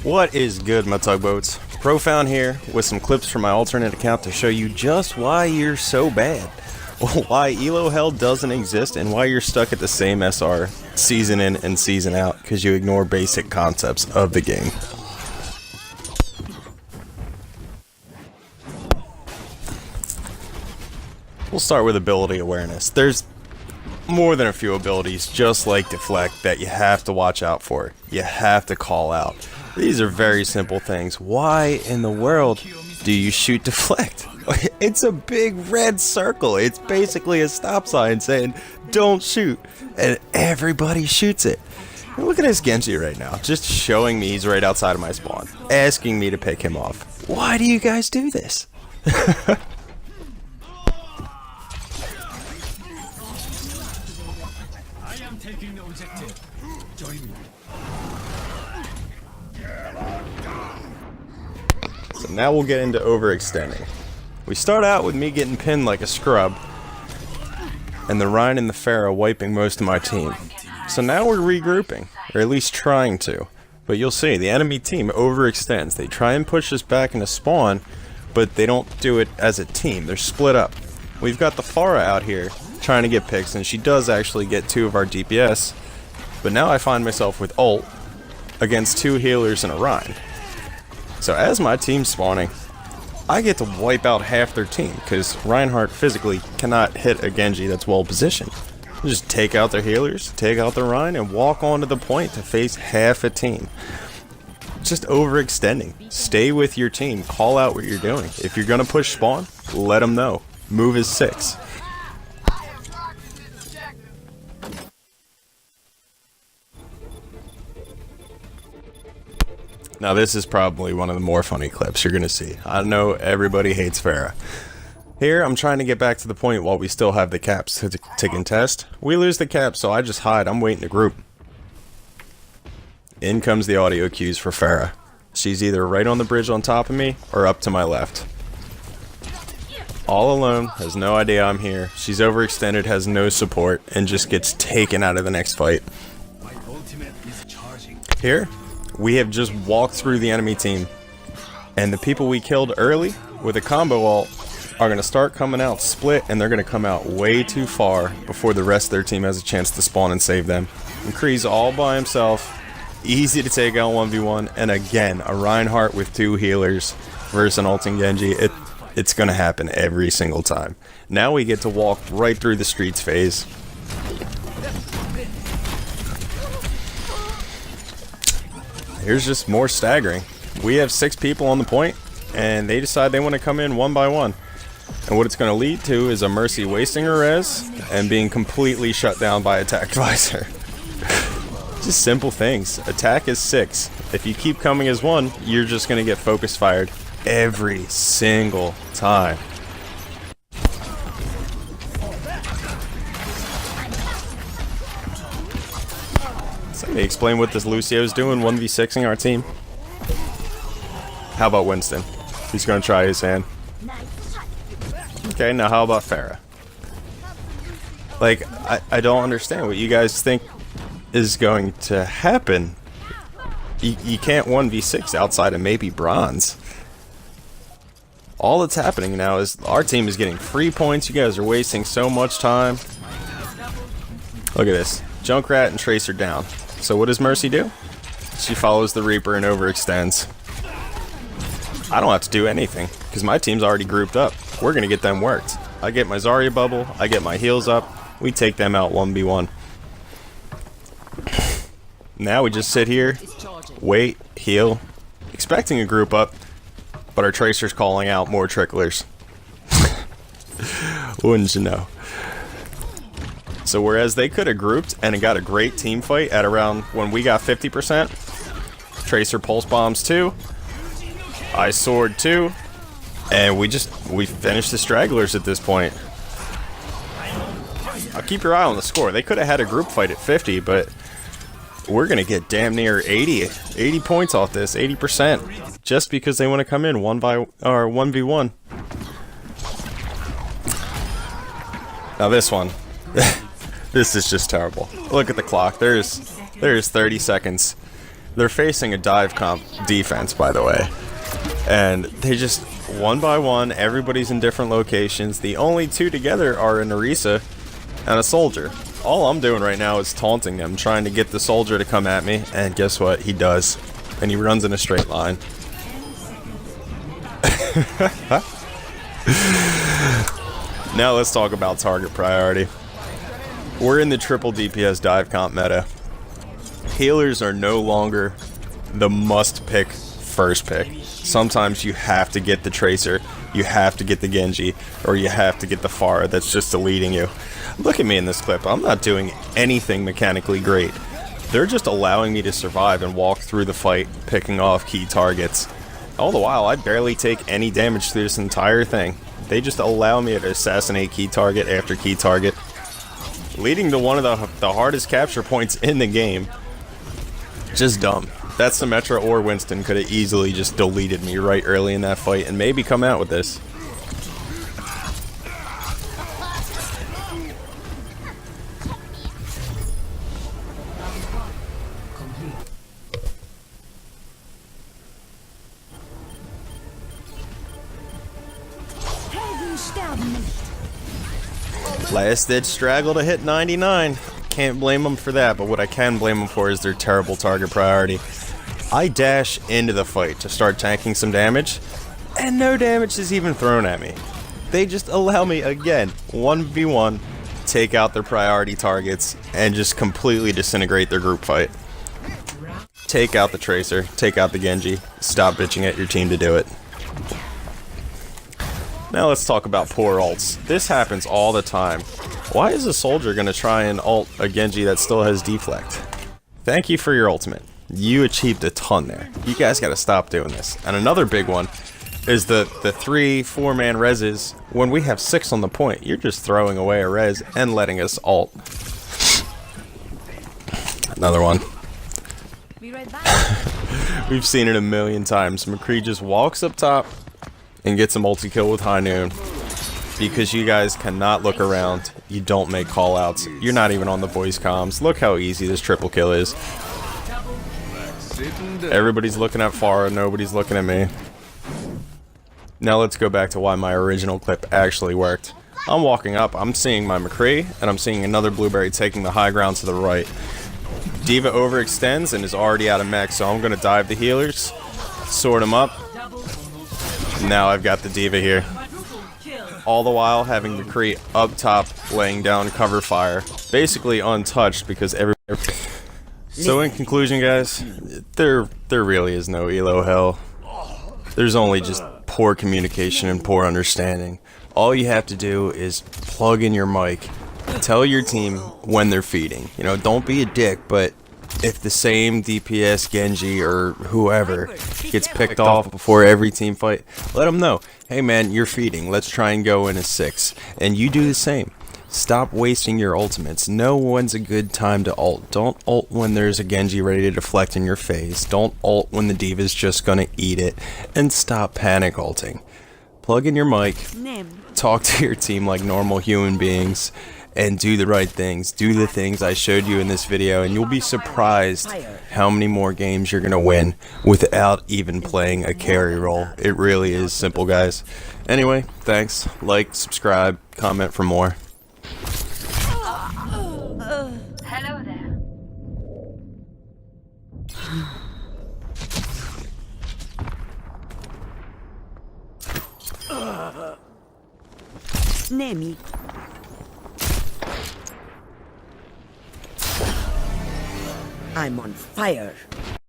What is good, my tugboats? Profound here with some clips from my alternate account to show you just why you're so bad. Why Elo Hell doesn't exist and why you're stuck at the same SR season in and season out because you ignore basic concepts of the game. We'll start with ability awareness. There's more than a few abilities, just like Deflect, that you have to watch out for. You have to call out. These are very simple things. Why in the world do you shoot Deflect? It's a big red circle. It's basically a stop sign saying, don't shoot. And everybody shoots it. And look at this Genji right now, just showing me he's right outside of my spawn, asking me to pick him off. Why do you guys do this? So now we'll get into overextending. We start out with me getting pinned like a scrub, and the Rein and the Pharah wiping most of my team. So now we're regrouping, or at least trying to. But you'll see, the enemy team overextends. They try and push us back into spawn, but they don't do it as a team. They're split up. We've got the Pharah out here trying to get picks, and she does actually get 2 of our DPS. But now I find myself with ult against 2 healers and a Rein. So as my team's spawning, I get to wipe out half their team, because Reinhardt physically cannot hit a Genji that's well positioned. Just take out their healers, take out the Rein, and walk onto the point to face half a team. Just overextending. Stay with your team, call out what you're doing. If you're going to push spawn, let them know. Move is 6. Now this is probably one of the more funny clips you're going to see. I know everybody hates Pharah. Here, I'm trying to get back to the point while we still have the caps to contest. We lose the caps, so I just hide. I'm waiting to group. In comes the audio cues for Pharah. She's either right on the bridge on top of me, or up to my left. All alone, has no idea I'm here. She's overextended, has no support, and just gets taken out of the next fight. Here, we have just walked through the enemy team, and the people we killed early with a combo ult are going to start coming out split, and they're going to come out way too far before the rest of their team has a chance to spawn and save them. McCree's all by himself, easy to take out 1v1, and again, a Reinhardt with 2 healers versus an ulting Genji. It's going to happen every single time. Now we get to walk right through the streets phase. Here's just more staggering. We have 6 people on the point, and they decide they want to come in one by one. And what it's going to lead to is a Mercy wasting her res and being completely shut down by Attack Visor. Just simple things. Attack is 6. If you keep coming as 1, you're just going to get focus fired every single time. Somebody explain what this Lucio's doing 1v6ing our team. How about Winston? He's gonna try his hand. Okay, now how about Pharah? Like, I don't understand what you guys think is going to happen. You can't 1v6 outside of maybe bronze. All that's happening now is our team is getting free points. You guys are wasting so much time. Look at this. Junkrat and Tracer down. So what does Mercy do? She follows the Reaper and overextends. I don't have to do anything, because my team's already grouped up. We're going to get them worked. I get my Zarya bubble, I get my heals up, we take them out 1v1. Now we just sit here, wait, heal, expecting a group up, but our Tracer's calling out more tricklers. Wouldn't you know? So whereas they could have grouped and got a great team fight at around when we got 50%, Tracer pulse bombs 2, I sword 2, and we finished the stragglers at this point. I'll keep your eye on the score. They could have had a group fight at 50, but we're gonna get damn near 80 points off this, 80%, just because they want to come in 1v1. Now this one. This is just terrible. Look at the clock. There's 30 seconds. They're facing a dive comp defense, by the way. And they just, one by one, everybody's in different locations. The only two together are an Orisa and a soldier. All I'm doing right now is taunting them, trying to get the soldier to come at me. And guess what? He does. And he runs in a straight line. Now let's talk about target priority. We're in the triple DPS dive comp meta. Healers are no longer the must pick first pick. Sometimes you have to get the Tracer, you have to get the Genji, or you have to get the Pharah that's just deleting you. Look at me in this clip, I'm not doing anything mechanically great. They're just allowing me to survive and walk through the fight, picking off key targets. All the while, I barely take any damage through this entire thing. They just allow me to assassinate key target after key target, leading to one of the hardest capture points in the game. Just dumb. That Symmetra or Winston could have easily just deleted me right early in that fight and maybe come out with this. Last Ditch straggle to hit 99. Can't blame them for that, but what I can blame them for is their terrible target priority. I dash into the fight to start tanking some damage, and no damage is even thrown at me. They just allow me, again, 1v1, take out their priority targets, and just completely disintegrate their group fight. Take out the Tracer, take out the Genji, stop bitching at your team to do it. Now let's talk about poor ults. This happens all the time. Why is a soldier gonna try and ult a Genji that still has deflect? Thank you for your ultimate. You achieved a ton there. You guys gotta stop doing this. And another big one is the 3-4 man reses. When we have 6 on the point, you're just throwing away a res and letting us ult. Another one. Be right back. We've seen it a million times. McCree just walks up top and gets a multi-kill with High Noon. Because you guys cannot look around. You don't make callouts. You're not even on the voice comms. Look how easy this triple kill is. Everybody's looking at Pharah, nobody's looking at me. Now let's go back to why my original clip actually worked. I'm walking up, I'm seeing my McCree, and I'm seeing another Blueberry taking the high ground to the right. D.Va overextends and is already out of mech, so I'm going to dive the healers, sort them up. Now I've got the D.Va here. All the while having McCree up top laying down cover fire. Basically untouched because So in conclusion, guys, there really is no elo hell. There's only just poor communication and poor understanding. All you have to do is plug in your mic, tell your team when they're feeding. You know, don't be a dick, but if the same DPS Genji or whoever gets picked off before every team fight, let them know, hey man, you're feeding, let's try and go in a 6. And you do the same. Stop wasting your ultimates. Know when's a good time to ult. Don't ult when there's a Genji ready to deflect in your face. Don't ult when the D.Va's just gonna eat it. And stop panic ulting. Plug in your mic, talk to your team like normal human beings, and do the right things. Do the things I showed you in this video, and you'll be surprised how many more games you're gonna win without even playing a carry role. It really is simple, guys. Anyway, thanks. Like, subscribe, comment for more. Hello there. Nemi. I'm on fire.